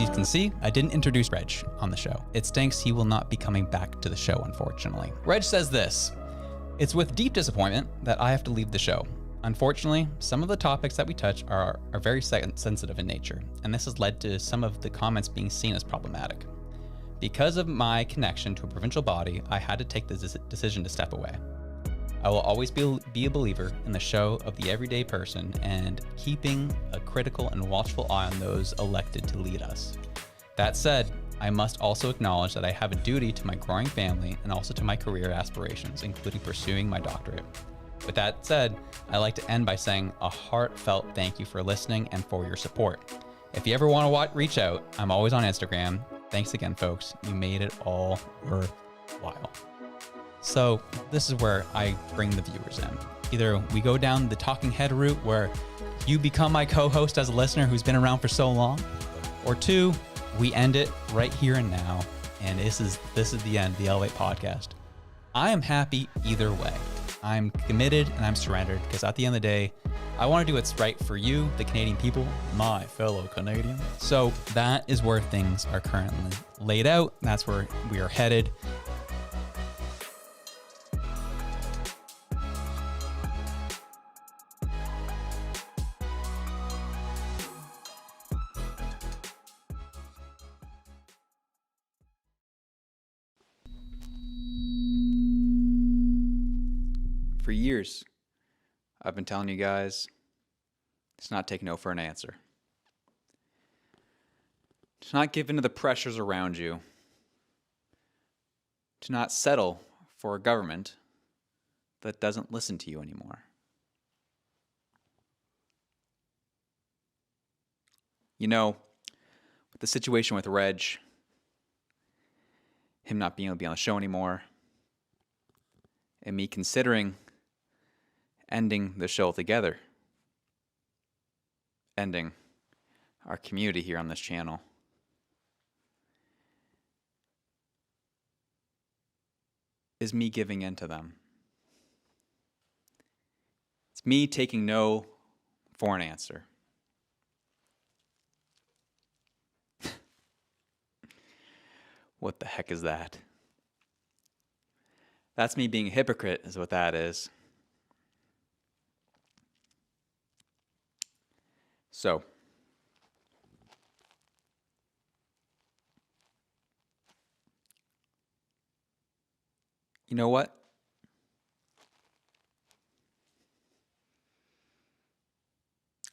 you can see, I didn't introduce Reg on the show. It stinks he will not be coming back to the show, unfortunately. Reg says this: "It's with deep disappointment that I have to leave the show. Unfortunately, some of the topics that we touch are very sensitive in nature, and this has led to some of the comments being seen as problematic. Because of my connection to a provincial body, I had to take the decision to step away. I will always be a believer in the show of the everyday person and keeping a critical and watchful eye on those elected to lead us. That said, I must also acknowledge that I have a duty to my growing family and also to my career aspirations, including pursuing my doctorate. With that said, I'd like to end by saying a heartfelt thank you for listening and for your support. If you ever want to reach out, I'm always on Instagram. Thanks again, folks. You made it all worthwhile." So this is where I bring the viewers in. Either we go down the talking head route where you become my co-host as a listener who's been around for so long, or two, we end it right here and now. And this is the end, the Elevate podcast. I am happy either way. I'm committed and I'm surrendered because at the end of the day, I want to do what's right for you, the Canadian people, my fellow Canadians. So that is where things are currently laid out. That's where we are headed. For years, I've been telling you guys, it's not take no for an answer. To not give in to the pressures around you. To not settle for a government that doesn't listen to you anymore. You know, with the situation with Reg, him not being able to be on the show anymore, and me considering ending the show altogether, ending our community here on this channel, is me giving in to them. It's me taking no for an answer. What the heck is that? That's me being a hypocrite, is what that is. So, you know what?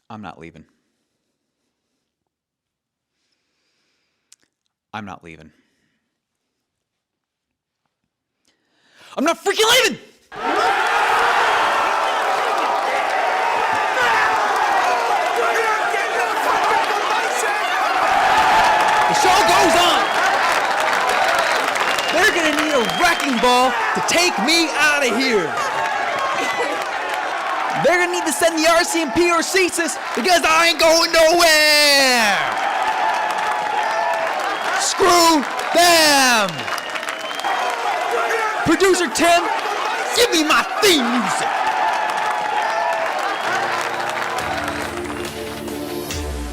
I'm not leaving. I'm not leaving. I'm not freaking leaving! The show goes on. They're gonna need a wrecking ball to take me out of here. They're gonna need to send the RCMP or CSIS because I ain't going nowhere. Screw them. Producer Tim, give me my theme music.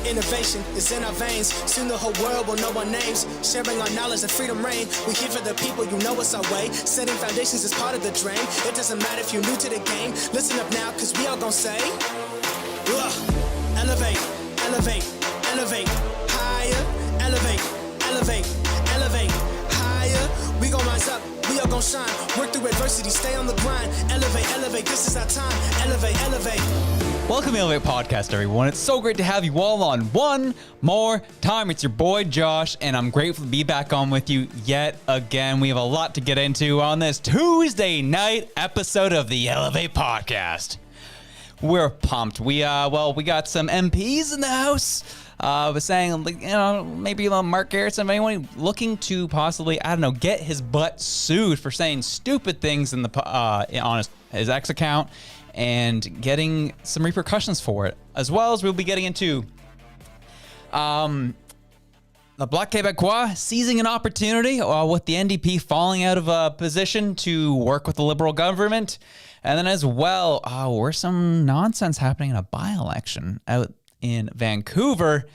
Innovation is in our veins. Soon the whole world will know our names. Sharing our knowledge and freedom reign. We here for the people, you know it's our way. Setting foundations is part of the dream. It doesn't matter if you're new to the game. Listen up now, cause we all gon' say, elevate, elevate, elevate, higher, elevate, elevate, elevate, higher. We gon' rise up, we all gon' shine. Work through adversity, stay on the grind. Elevate, elevate, this is our time. Elevate, elevate. Welcome to the Elevate Podcast, everyone. It's so great to have you all on one more time. It's your boy, Josh, and I'm grateful to be back on with you yet again. We have a lot to get into on this Tuesday night episode of the Elevate Podcast. We're pumped. We got some MPs in the house. Was saying, maybe Mark Gerretsen, anyone looking to possibly, get his butt sued for saying stupid things in the on his X account. And getting some repercussions for it, as well as we'll be getting into the Bloc Quebecois seizing an opportunity with the NDP falling out of a position to work with the Liberal government. And then as well, there's some nonsense happening in a by-election out in Vancouver.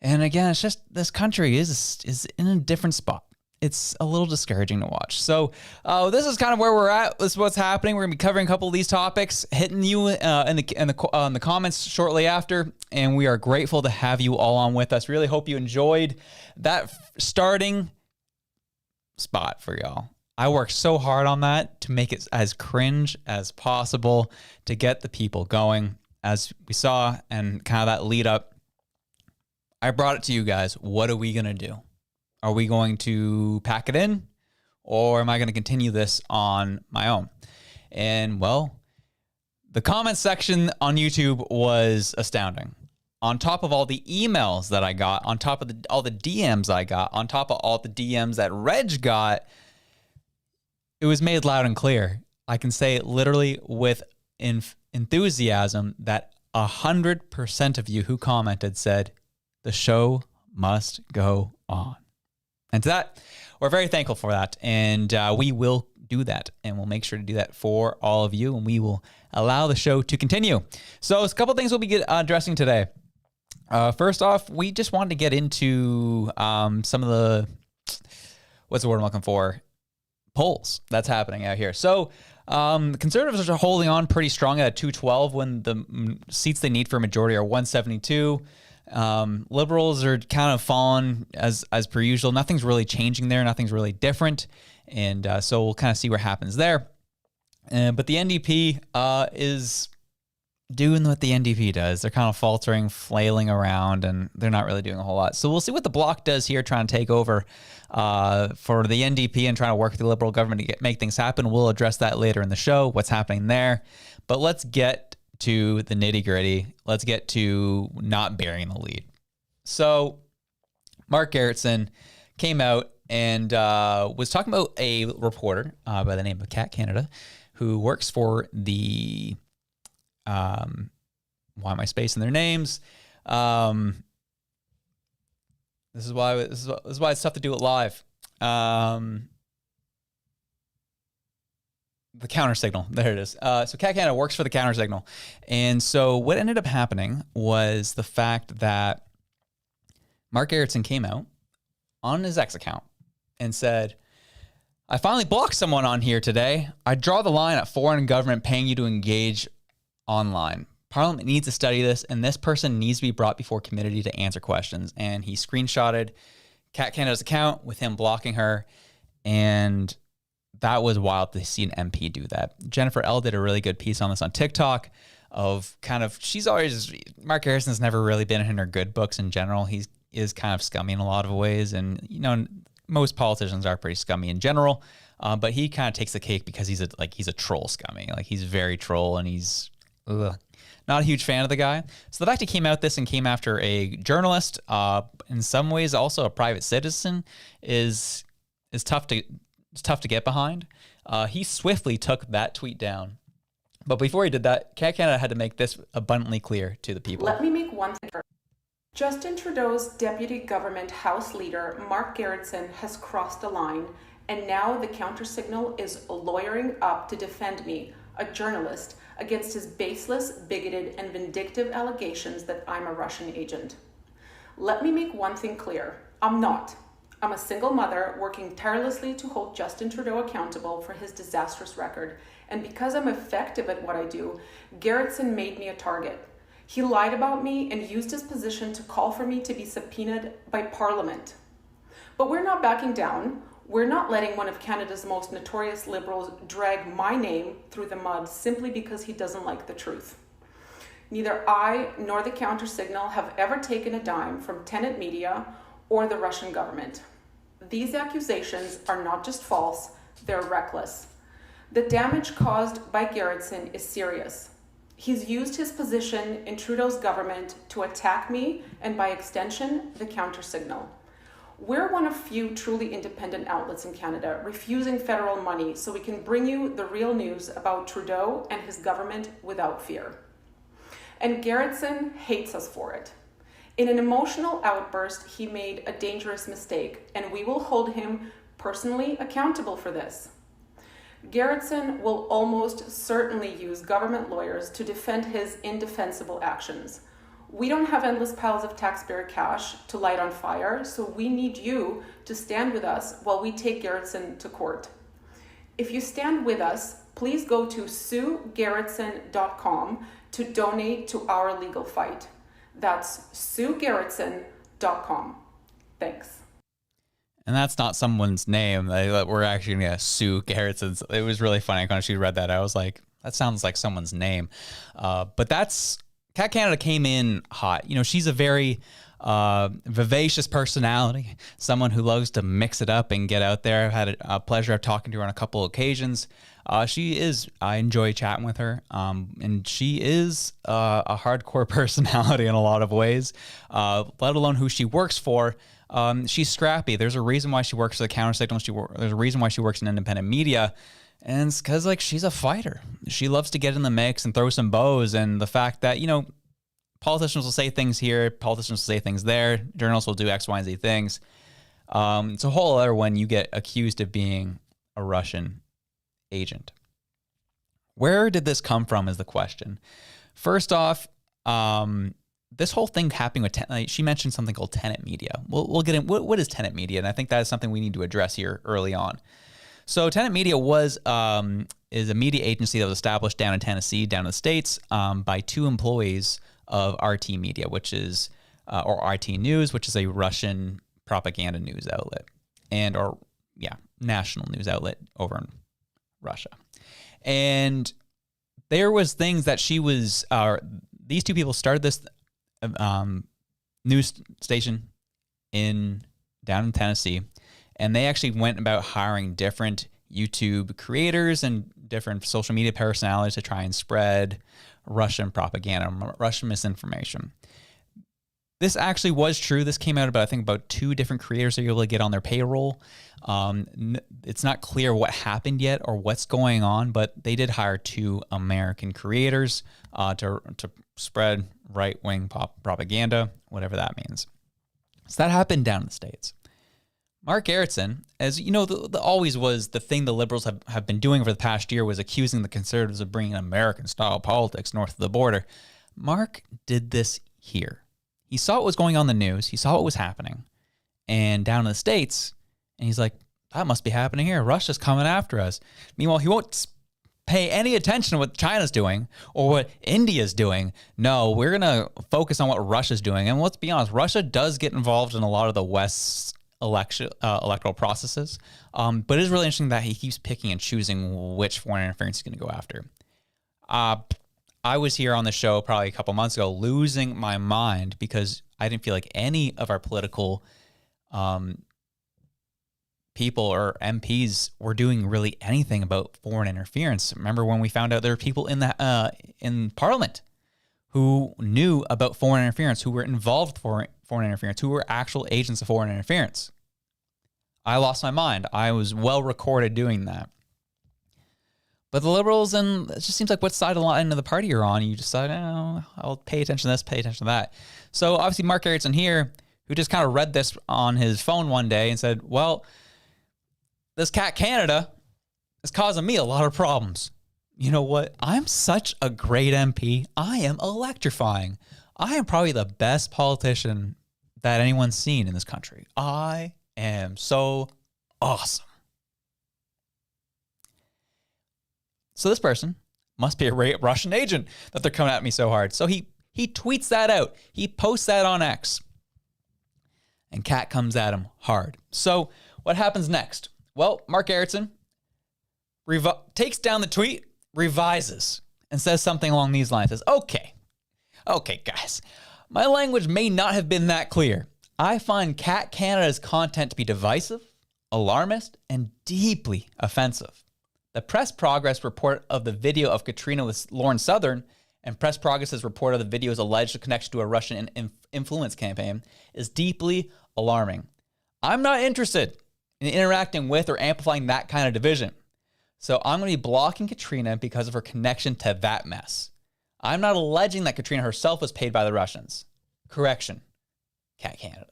And again, it's just this country is in a different spot. It's a little discouraging to watch. So this is kind of where we're at. This is what's happening. We're gonna be covering a couple of these topics, hitting you in the comments shortly after, and we are grateful to have you all on with us. Really hope you enjoyed that starting spot for y'all. I worked so hard on that to make it as cringe as possible to get the people going, as we saw, and kind of that lead up. I brought it to you guys. What are we gonna do? Are we going to pack it in, or am I going to continue this on my own? And well, the comment section on YouTube was astounding. On top of all the emails that I got, on top of all the DMs I got, on top of all the DMs that Reg got, it was made loud and clear. I can say it literally with enthusiasm that 100% of you who commented said, the show must go on. And to that, we're very thankful for that. And we will do that. And we'll make sure to do that for all of you. And we will allow the show to continue. So a couple of things we'll be addressing today. First off, we just wanted to get into some of the, what's the word I'm looking for? Polls that's happening out here. So the Conservatives are holding on pretty strong at 212 when the seats they need for a majority are 172. Liberals are kind of falling as per usual. Nothing's really changing there. Nothing's really different. And so we'll kind of see what happens there. But the NDP is doing what the NDP does. They're kind of faltering, flailing around, and they're not really doing a whole lot. So we'll see what the Bloc does here, trying to take over for the NDP and trying to work with the Liberal government to make things happen. We'll address that later in the show, what's happening there. But let's get to the nitty gritty. Let's get to not burying the lead. So Mark Gerretsen came out and was talking about a reporter by the name of Cat Canada who works for the, why am I spacing their names? This is why it's tough to do it live. The Counter Signal. There it is. So Cat Canada works for the Counter Signal. And so what ended up happening was the fact that Mark Gerretsen came out on his X account and said, I finally blocked someone on here today. I draw the line at foreign government paying you to engage online. Parliament needs to study this, and this person needs to be brought before committee to answer questions. And he screenshotted Cat Canada's account with him blocking her, and that was wild to see an MP do that. Jennifer L. did a really good piece on this on TikTok of kind of, Mark Gerretsen's never really been in her good books in general. He is kind of scummy in a lot of ways. And, you know, most politicians are pretty scummy in general. But he kind of takes the cake because he's a troll scummy. Like, he's very troll, and he's not a huge fan of the guy. So the fact he came out this and came after a journalist, in some ways also a private citizen, is tough to get behind. He swiftly took that tweet down. But before he did that, Cat Canada had to make this abundantly clear to the people. Let me make one thing clear. Justin Trudeau's deputy government House leader, Mark Gerretsen, has crossed the line, and now the Counter Signal is lawyering up to defend me, a journalist, against his baseless, bigoted, and vindictive allegations that I'm a Russian agent. Let me make one thing clear. I'm not. I'm a single mother working tirelessly to hold Justin Trudeau accountable for his disastrous record. And because I'm effective at what I do, Gerretsen made me a target. He lied about me and used his position to call for me to be subpoenaed by Parliament. But we're not backing down. We're not letting one of Canada's most notorious Liberals drag my name through the mud simply because he doesn't like the truth. Neither I nor the Counter Signal have ever taken a dime from Tenet Media or the Russian government. These accusations are not just false, they're reckless. The damage caused by Gerretsen is serious. He's used his position in Trudeau's government to attack me and, by extension, the Counter Signal. We're one of few truly independent outlets in Canada, refusing federal money so we can bring you the real news about Trudeau and his government without fear. And Gerretsen hates us for it. In an emotional outburst, he made a dangerous mistake, and we will hold him personally accountable for this. Gerretsen will almost certainly use government lawyers to defend his indefensible actions. We don't have endless piles of taxpayer cash to light on fire, so we need you to stand with us while we take Gerretsen to court. If you stand with us, please go to suegerretsen.com to donate to our legal fight. That's suegerretsen.com. Thanks. And that's not someone's name. We're actually going to sue Gerretsen. It was really funny when she read that. I was like, that sounds like someone's name. But that's, Cat Canada came in hot. You know, she's a very vivacious personality, someone who loves to mix it up and get out there. I've had a pleasure of talking to her on a couple of occasions. I enjoy chatting with her. And she is a hardcore personality in a lot of ways, let alone who she works for. She's scrappy. There's a reason why she works for the Counter Signal. There's a reason why she works in independent media. And it's because, like, she's a fighter. She loves to get in the mix and throw some bows. And the fact that, you know, politicians will say things here, politicians will say things there, journalists will do X, Y, and Z things. It's a whole other when you get accused of being a Russian agent. Where did this come from is the question. First off, this whole thing happening with, she mentioned something called tenant media. We'll get in, what is tenant media? And I think that is something we need to address here early on. So tenant media is a media agency that was established down in Tennessee, down in the States, by two employees of RT Media, which is, or RT News, which is a Russian propaganda news outlet national news outlet over in Russia. And there was things that these two people started this news station down in Tennessee, and they actually went about hiring different YouTube creators and different social media personalities to try and spread Russian propaganda, Russian misinformation. This actually was true. This came out about two different creators that you're able to get on their payroll. It's not clear what happened yet or what's going on, but they did hire two American creators to spread right-wing propaganda, whatever that means. So that happened down in the States. Mark Gerretsen, as you know, always was the thing the Liberals have been doing over the past year, was accusing the Conservatives of bringing American-style politics north of the border. Mark did this here. He saw what was going on in the news. He saw what was happening. And down in the States, and he's like, that must be happening here. Russia's coming after us. Meanwhile, he won't pay any attention to what China's doing or what India's doing. No, we're going to focus on what Russia's doing. And let's be honest, Russia does get involved in a lot of the West's electoral processes. But it is really interesting that he keeps picking and choosing which foreign interference he's going to go after. I was here on the show probably a couple months ago losing my mind because I didn't feel like any of our political people or MPs were doing really anything about foreign interference. Remember when we found out there were people in Parliament who knew about foreign interference, who were involved with foreign interference, who were actual agents of foreign interference? I lost my mind. I was well recorded doing that. But the Liberals, and it just seems like what side of the line of the party you're on, you decide, I'll pay attention to this, pay attention to that. So obviously Mark Gerretsen here, who just kind of read this on his phone one day and said, well, this Cat Canada is causing me a lot of problems. You know what? I'm such a great MP. I am electrifying. I am probably the best politician that anyone's seen in this country. I am so awesome. So this person must be a Russian agent that they're coming at me so hard. So he tweets that out. He posts that on X. And Cat comes at him hard. So what happens next? Well, Mark Gerretsen takes down the tweet, revises, and says something along these lines. Says, okay, guys, my language may not have been that clear. I find Cat Canada's content to be divisive, alarmist, and deeply offensive. The Press Progress report of the video of Katrina with Lauren Southern and Press Progress's report of the video's alleged connection to a Russian influence campaign is deeply alarming. I'm not interested in interacting with or amplifying that kind of division. So I'm going to be blocking Katrina because of her connection to that mess. I'm not alleging that Katrina herself was paid by the Russians. Correction. Cat Canada.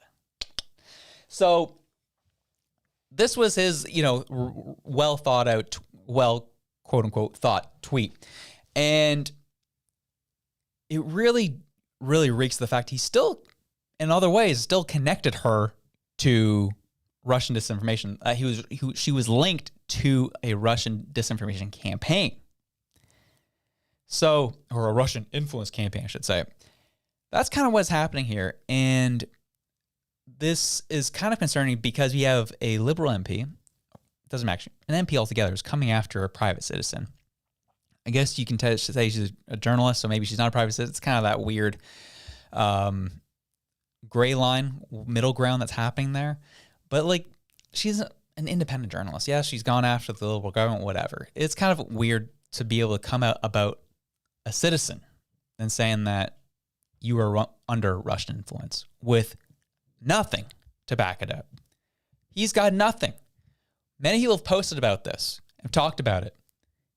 So this was his, well thought out, quote unquote thought tweet. And it really really reeks of the fact he still, in other ways, still connected her to Russian disinformation. She was linked to a Russian disinformation campaign. So, or a Russian influence campaign, I should say. That's kind of what's happening here. And this is kind of concerning because we have a Liberal MP, doesn't matter, an MP altogether, is coming after a private citizen. I guess you can say she's a journalist, so maybe she's not a private citizen. It's kind of that weird gray line, middle ground that's happening there. But like, she's an independent journalist. Yeah, she's gone after the Liberal government, whatever. It's kind of weird to be able to come out about a citizen and saying that you are under Russian influence with nothing to back it up. He's got nothing. Many people have posted about this, have talked about it,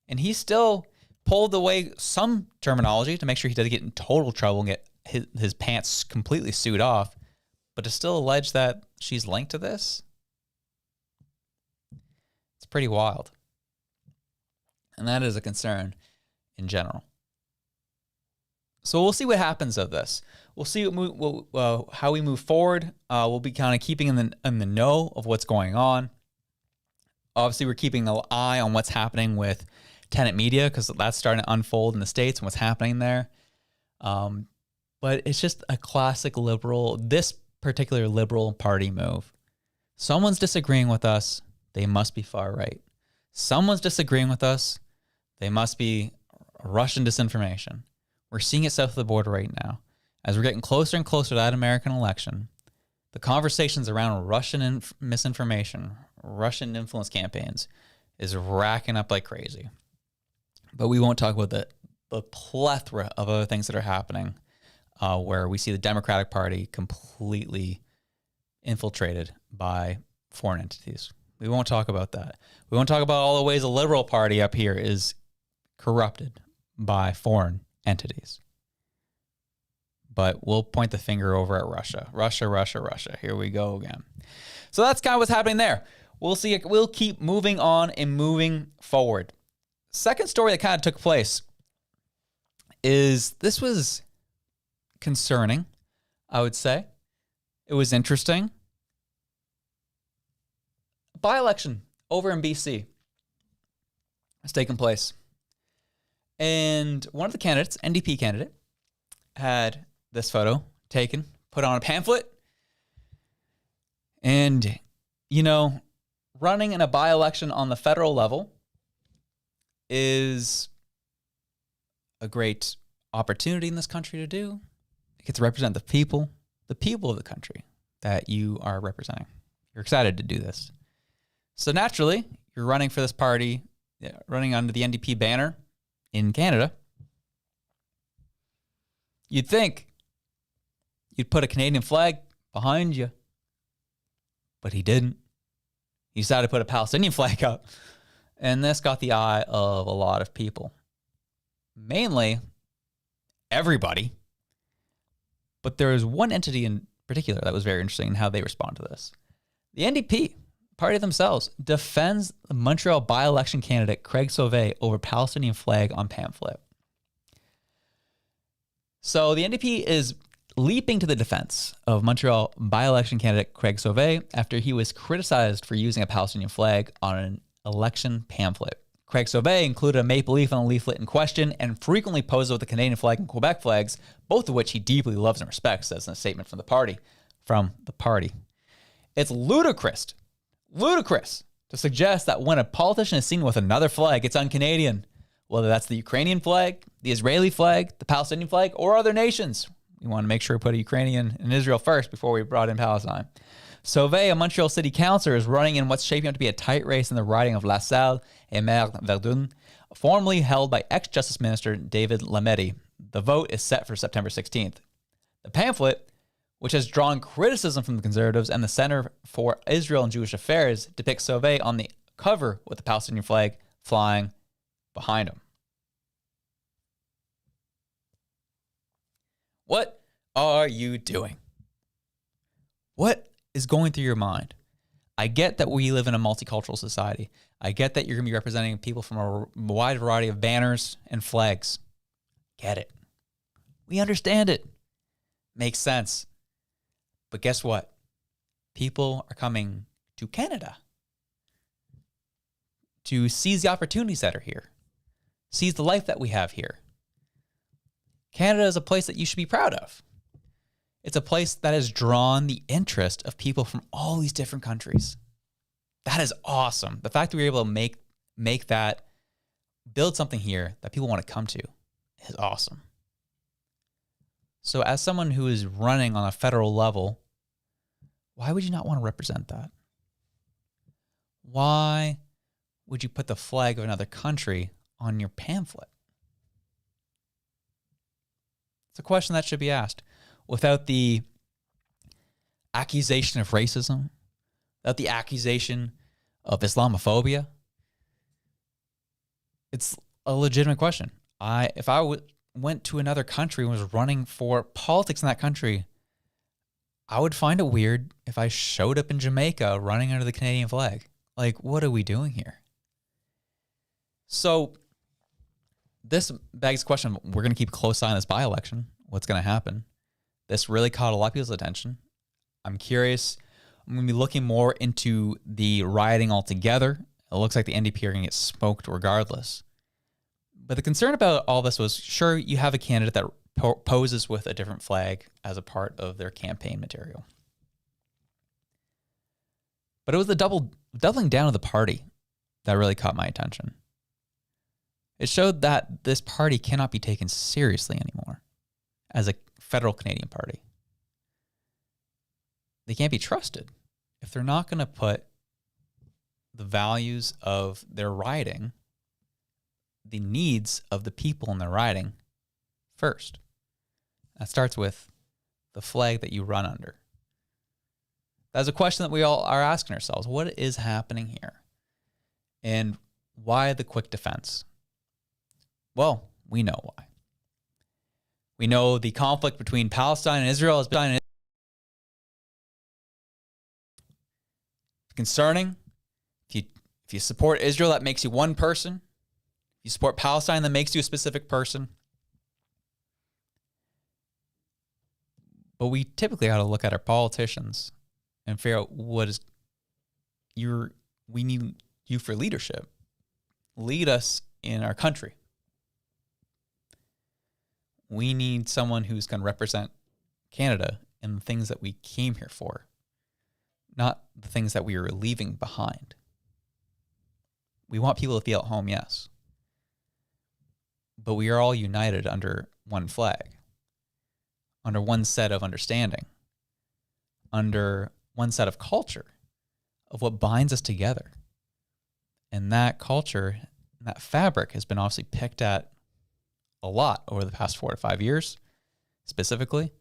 and he still pulled away some terminology to make sure he doesn't get in total trouble and get his pants completely sewed off, but to still allege that she's linked to this, it's pretty wild. And that is a concern in general. So we'll see what happens of this. We'll see how we move forward. We'll be kind of keeping in the know of what's going on. Obviously, we're keeping an eye on what's happening with tenant media because that's starting to unfold in the States and what's happening there. But it's just a classic liberal, this particular Liberal Party move. Someone's disagreeing with us, they must be far right. Someone's disagreeing with us, they must be Russian disinformation. We're seeing it south of the border right now. As we're getting closer and closer to that American election, the conversations around Russian misinformation, Russian influence campaigns is racking up like crazy. But we won't talk about the plethora of other things that are happening where we see the Democratic Party completely infiltrated by foreign entities. We won't talk about that. We won't talk about all the ways the Liberal Party up here is corrupted by foreign entities. But we'll point the finger over at Russia. Russia. Here we go again. So that's kind of what's happening there. We'll see. We'll keep moving on and moving forward. Second story that kind of took place is this was concerning, I would say. It was interesting. A by-election over in BC has taken place. And one of the candidates, NDP candidate, had this photo taken, put on a pamphlet. And, you know, running in a by-election on the federal level is a great opportunity in this country to do. You get to represent the people of the country that you are representing. You're excited to do this. So naturally, you're running for this party, running under the NDP banner in Canada. You'd think you'd put a Canadian flag behind you, but he didn't. He decided to put a Palestinian flag up, and this got the eye of a lot of people. Mainly everybody, but there is one entity in particular that was very interesting in how they respond to this. The NDP party themselves defends the Montreal by-election candidate Craig Sauvé over Palestinian flag on pamphlet. So the NDP is leaping to the defense of Montreal by-election candidate Craig Sauvé after he was criticized for using a Palestinian flag on an election pamphlet. Craig Sauvé included a maple leaf on the leaflet in question and frequently posed with the Canadian flag and Quebec flags, both of which he deeply loves and respects, says in a statement from the party. It's ludicrous to suggest that when a politician is seen with another flag, it's un-Canadian, whether that's the Ukrainian flag, the Israeli flag, the Palestinian flag, or other nations. We want to make sure we put a Ukrainian and Israel first before we brought in Palestine. Sauvé, a Montreal city councillor, is running in what's shaping up to be a tight race in the riding of La Salle et Mer Verdun, formerly held by ex-Justice Minister David Lametti. The vote is set for September 16th. The pamphlet, which has drawn criticism from the Conservatives and the Center for Israel and Jewish Affairs, depicts Sauvé on the cover with the Palestinian flag flying behind him. What are you doing? What is going through your mind? I get that we live in a multicultural society. I get that you're going to be representing people from a wide variety of banners and flags. Get it. We understand it. Makes sense. But guess what? People are coming to Canada to seize the opportunities that are here, seize the life that we have here. Canada is a place that you should be proud of. It's a place that has drawn the interest of people from all these different countries. That is awesome. The fact that we were able to make that, build something here that people want to come to is awesome. So as someone who is running on a federal level, why would you not want to represent that? Why would you put the flag of another country on your pamphlet? It's a question that should be asked without the accusation of racism, without the accusation of Islamophobia. It's a legitimate question. If I went to another country and was running for politics in that country, I would find it weird if I showed up in Jamaica running under the Canadian flag. Like, what are we doing here? So this begs the question, we're going to keep a close eye on this by-election. What's going to happen? This really caught a lot of people's attention. I'm curious. I'm going to be looking more into the rioting altogether. It looks like the NDP are going to get smoked regardless. But the concern about all this was, sure, you have a candidate that poses with a different flag as a part of their campaign material. But it was the doubling down of the party that really caught my attention. It showed that this party cannot be taken seriously anymore as a federal Canadian party. They can't be trusted if they're not going to put the values of their riding, the needs of the people in their riding, first. That starts with the flag that you run under. That's a question that we all are asking ourselves. What is happening here? And why the quick defense? Well, we know why. We know the conflict between Palestine and Israel has been concerning. If you support Israel, that makes you one person. If you support Palestine, that makes you a specific person. But we typically ought to look at our politicians and figure out we need you for leadership. Lead us in our country. We need someone who's going to represent Canada and the things that we came here for, not the things that we are leaving behind. We want people to feel at home, yes. But we are all united under one flag, under one set of understanding, under one set of culture of what binds us together. And that culture, that fabric has been obviously picked at a lot over the past 4 to 5 years, specifically.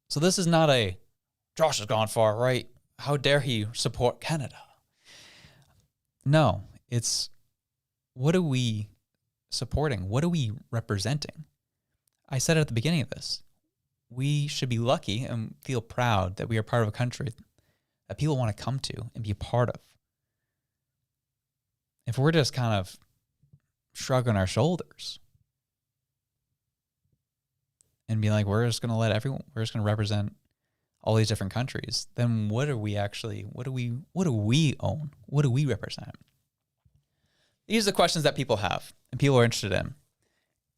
So this is not a, Josh has gone far right, how dare he support Canada? No, it's, what are we supporting? What are we representing? I said it at the beginning of this. We should be lucky and feel proud that we are part of a country that people want to come to and be a part of. If we're just kind of shrugging our shoulders and be like, we're just going to represent all these different countries, then what do we own? What do we represent? These are the questions that people have and people are interested in.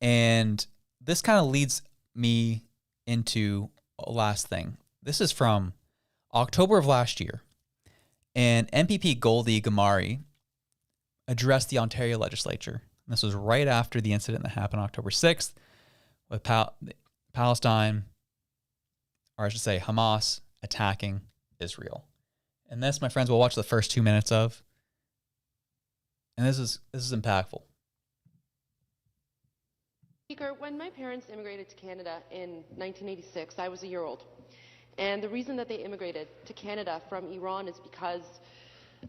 And this kind of leads me into a last thing. This is from October of last year. And MPP Goldie Gamari addressed the Ontario legislature. And this was right after the incident that happened October 6th with Palestine, or I should say Hamas, attacking Israel. And this, my friends, we'll watch the first 2 minutes of. And this is impactful. Speaker, when my parents immigrated to Canada in 1986, I was a year old. And the reason that they immigrated to Canada from Iran is because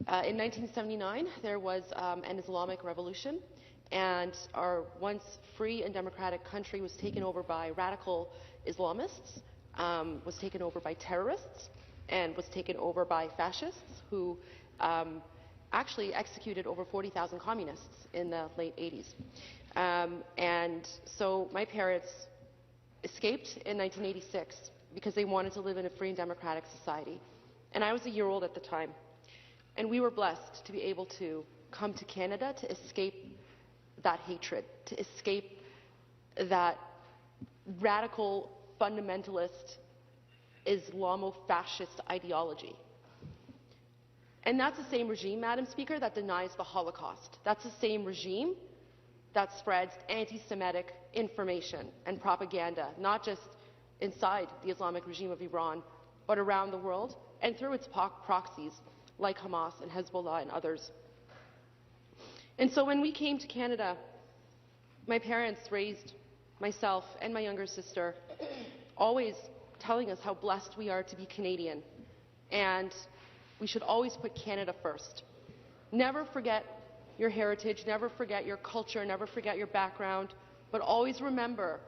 in 1979 there was an Islamic revolution, and our once free and democratic country was taken over by radical Islamists, was taken over by terrorists, and was taken over by fascists who actually executed over 40,000 communists in the late 80s. And so my parents escaped in 1986 because they wanted to live in a free and democratic society. And I was a year old at the time. And we were blessed to be able to come to Canada to escape that hatred, to escape that radical, fundamentalist, Islamo-fascist ideology. And that's the same regime, Madam Speaker, that denies the Holocaust. That's the same regime that spreads anti-Semitic information and propaganda, not just inside the Islamic regime of Iran, but around the world and through its proxies like Hamas and Hezbollah and others. And so when we came to Canada, my parents raised myself and my younger sister, always telling us how blessed we are to be Canadian, and we should always put Canada first. Never forget your heritage, never forget your culture, never forget your background, but always remember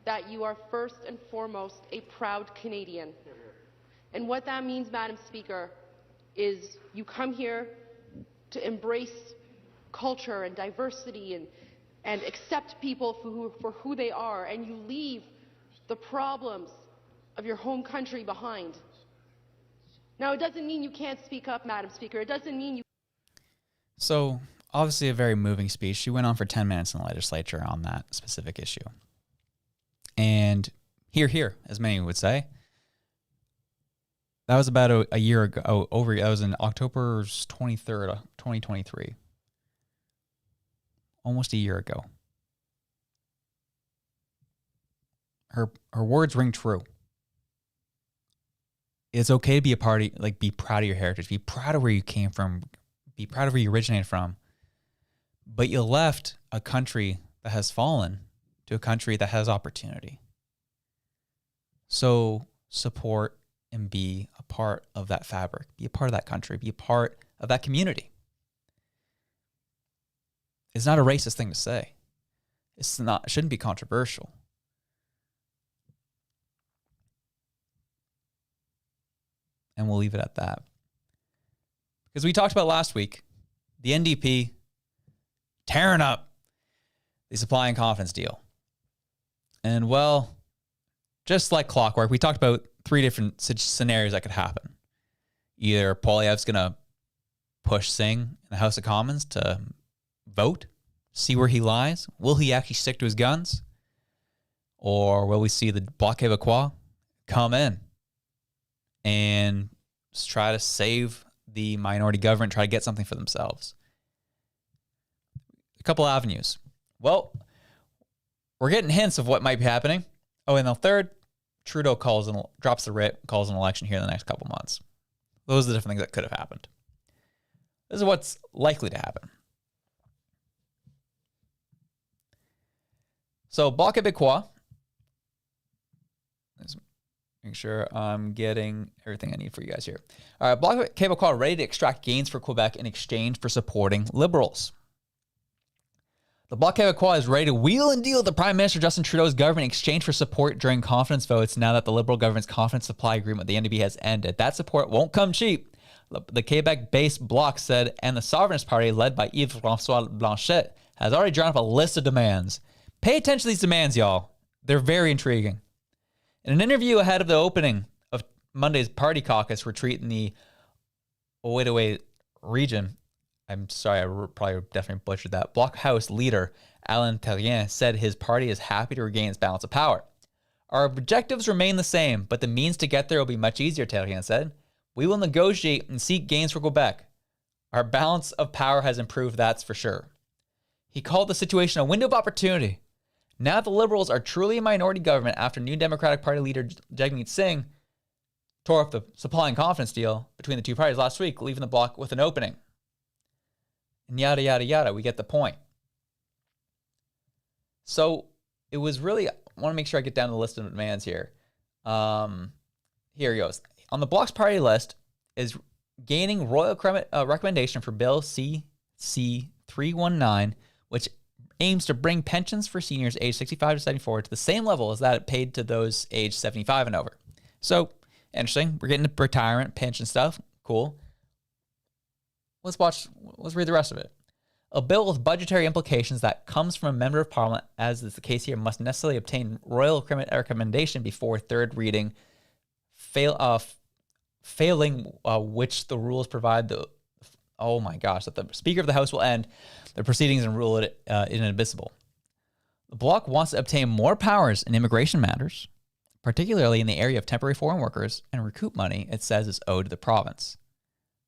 that you are first and foremost a proud Canadian. And what that means, Madam Speaker, is you come here to embrace culture and diversity and accept people for who they are, and you leave the problems of your home country behind. Now, it doesn't mean you can't speak up, Madam Speaker. It doesn't mean you... So, obviously a very moving speech. She went on for 10 minutes in the legislature on that specific issue. And here, as many would say, that was about a year ago, that was in October 23rd, 2023. Almost a year ago. Her words ring true. It's okay to be be proud of your heritage, be proud of where you came from, be proud of where you originated from. But you left a country that has fallen to a country that has opportunity. So support and be a part of that fabric, be a part of that country, be a part of that community. It's not a racist thing to say. It shouldn't be controversial. And we'll leave it at that. Because we talked about last week, the NDP tearing up the supply and confidence deal. And well, just like clockwork, we talked about 3 different scenarios that could happen. Either Poilievre's going to push Singh in the House of Commons to vote, see where he lies. Will he actually stick to his guns? Or will we see the Bloc Quebecois come in and try to save the minority government, try to get something for themselves? A couple avenues. Well, we're getting hints of what might be happening. Oh, and the third, Trudeau drops the writ, calls an election here in the next couple months. Those are the different things that could have happened. This is what's likely to happen. So, Bloc Quebecois, let's make sure I'm getting everything I need for you guys here. All right, Bloc Quebecois ready to extract gains for Quebec in exchange for supporting Liberals. The Bloc Quebecois is ready to wheel and deal with the Prime Minister Justin Trudeau's government in exchange for support during confidence votes now that the Liberal government's confidence supply agreement with the NDP has ended. That support won't come cheap. The Quebec-based Bloc said, and the Sovereignist Party, led by Yves-François Blanchet, has already drawn up a list of demands. Pay attention to these demands, y'all. They're very intriguing. In an interview ahead of the opening of Monday's party caucus retreat in the Outaouais region, I'm sorry, I probably definitely butchered that. Bloc House leader Alain Terrien said his party is happy to regain its balance of power. Our objectives remain the same, but the means to get there will be much easier, Terrien said. We will negotiate and seek gains for Quebec. Our balance of power has improved, that's for sure. He called the situation a window of opportunity. Now the Liberals are truly a minority government after New Democratic Party leader Jagmeet Singh tore up the supply and confidence deal between the two parties last week, leaving the bloc with an opening. And yada, yada, yada. We get the point. So it was really, I want to make sure I get down to the list of demands here. Here he goes. On the Bloc's party list is gaining royal recommendation for Bill CC 319, which aims to bring pensions for seniors aged 65 to 74 to the same level as that paid to those aged 75 and over. So, interesting. We're getting to retirement, pension stuff. Cool. Let's read the rest of it. A bill with budgetary implications that comes from a member of parliament, as is the case here, must necessarily obtain royal recommendation before third reading, failing which the rules provide that the Speaker of the House will end the proceedings and rule it inadmissible. The Bloc wants to obtain more powers in immigration matters, particularly in the area of temporary foreign workers and recoup money it says is owed to the province.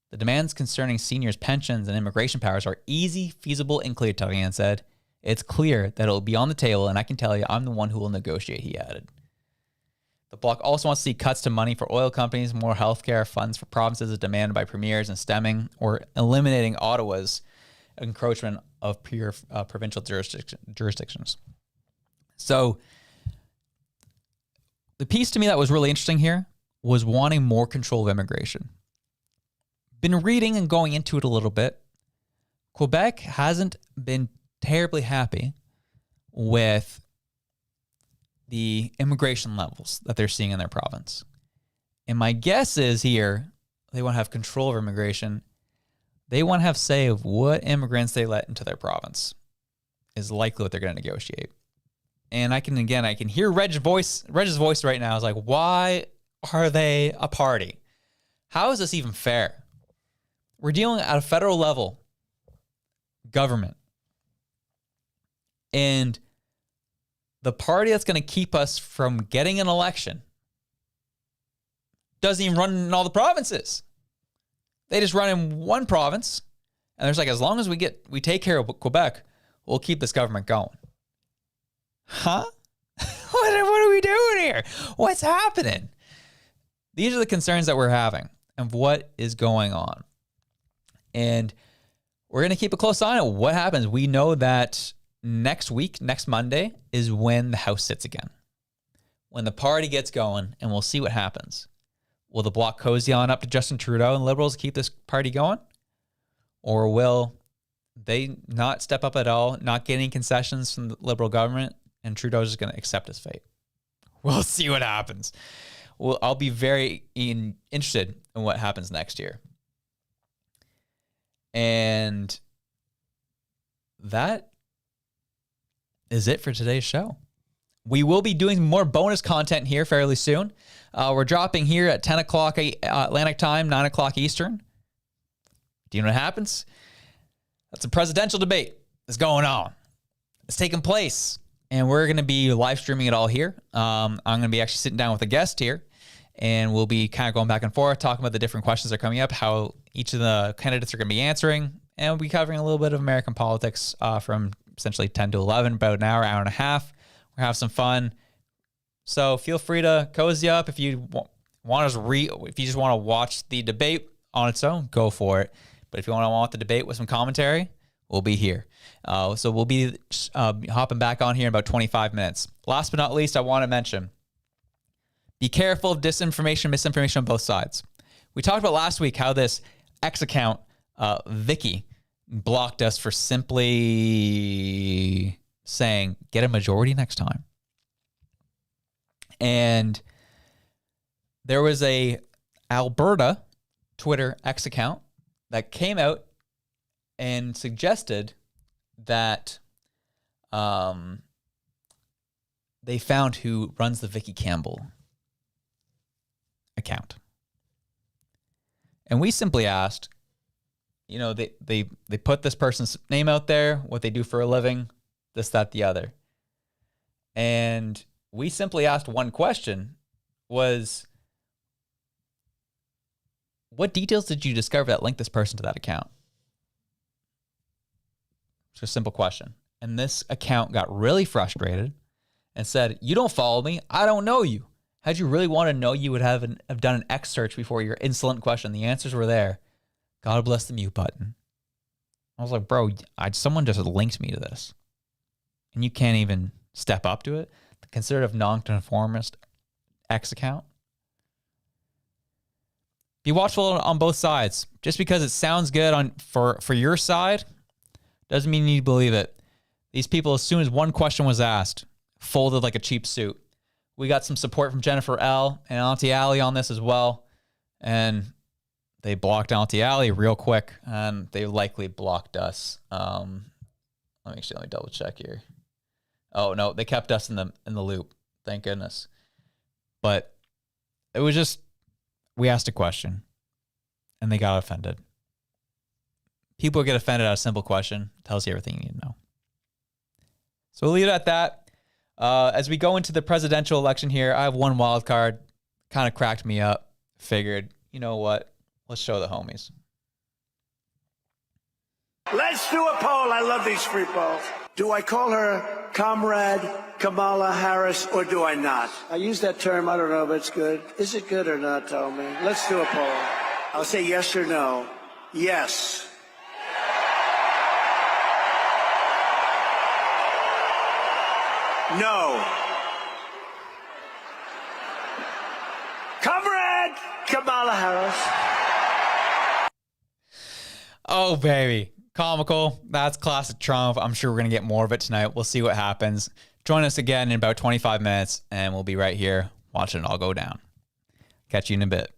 The demands concerning seniors' pensions and immigration powers are easy, feasible, and clear, Tarian said. It's clear that it will be on the table, and I can tell you I'm the one who will negotiate, he added. The Bloc also wants to see cuts to money for oil companies, more healthcare funds for provinces as demanded by premiers, and stemming or eliminating Ottawa's encroachment of pure provincial jurisdictions. So the piece to me that was really interesting here was wanting more control of immigration. Been reading and going into it a little bit. Quebec hasn't been terribly happy with the immigration levels that they're seeing in their province. And my guess is here, they want to have control of immigration. They want to have say of what immigrants they let into their province is likely what they're going to negotiate. And I can hear Reg's voice right now. Is like, why are they a party? How is this even fair? We're dealing at a federal level, government. And the party that's going to keep us from getting an election doesn't even run in all the provinces. They just run in one province. And there's like, as long as we take care of Quebec, we'll keep this government going. Huh? What are we doing here? What's happening? These are the concerns that we're having and what is going on. And we're going to keep a close eye on what happens. We know that next Monday, is when the House sits again. When the party gets going, and we'll see what happens. Will the Bloc cozy on up to Justin Trudeau and Liberals keep this party going? Or will they not step up at all, not get any concessions from the Liberal government, and Trudeau's just going to accept his fate? We'll see what happens. Well, I'll be very interested in what happens next year. And that is it for today's show. We will be doing more bonus content here fairly soon. We're dropping here at 10 o'clock Atlantic time, 9 o'clock Eastern. Do you know what happens? That's a presidential debate that's going on. It's taking place. And we're going to be live streaming it all here. I'm going to be actually sitting down with a guest here. And we'll be kind of going back and forth, talking about the different questions that are coming up, how each of the candidates are going to be answering. And we'll be covering a little bit of American politics from essentially 10 to 11, about an hour and a half. We'll have some fun. So feel free to cozy up. If you if you just want to watch the debate on its own, go for it. But if you want to watch the debate with some commentary, we'll be here. So we'll be hopping back on here in about 25 minutes. Last but not least, I want to mention, be careful of disinformation, misinformation on both sides. We talked about last week how this X account, Vicky, blocked us for simply saying, get a majority next time. And there was a Alberta Twitter X account that came out and suggested that they found who runs the Vicky Campbell account. And we simply asked, they put this person's name out there, what they do for a living, this, that, the other. And we simply asked one question, was, what details did you discover that linked this person to that account? It's a simple question. And this account got really frustrated and said, you don't follow me. I don't know you. Had you really want to know, you would have done an X search before your insolent question. The answers were there. God bless the mute button. I was like, bro, someone just linked me to this. And you can't even step up to it. The conservative nonconformist X account. Be watchful on both sides. Just because it sounds good for your side doesn't mean you need to believe it. These people, as soon as one question was asked, folded like a cheap suit. We got some support from Jennifer L. and Auntie Allie on this as well. And They blocked Auntie Alley real quick, and they likely blocked us. Let me double check here. Oh no, they kept us in the loop. Thank goodness. But it was just, we asked a question, and they got offended. People get offended at a simple question. Tells you everything you need to know. So we'll leave it at that. As we go into the presidential election here, I have one wild card. Kind of cracked me up. Figured, you know what? Let's show the homies. Let's do a poll. I love these free polls. Do I call her Comrade Kamala Harris or do I not? I use that term. I don't know if it's good. Is it good or not? Tell me. Let's do a poll. I'll say yes or no. Yes. No. Comrade Kamala Harris. Oh, baby. Comical. That's classic Trump. I'm sure we're going to get more of it tonight. We'll see what happens. Join us again in about 25 minutes, and we'll be right here watching it all go down. Catch you in a bit.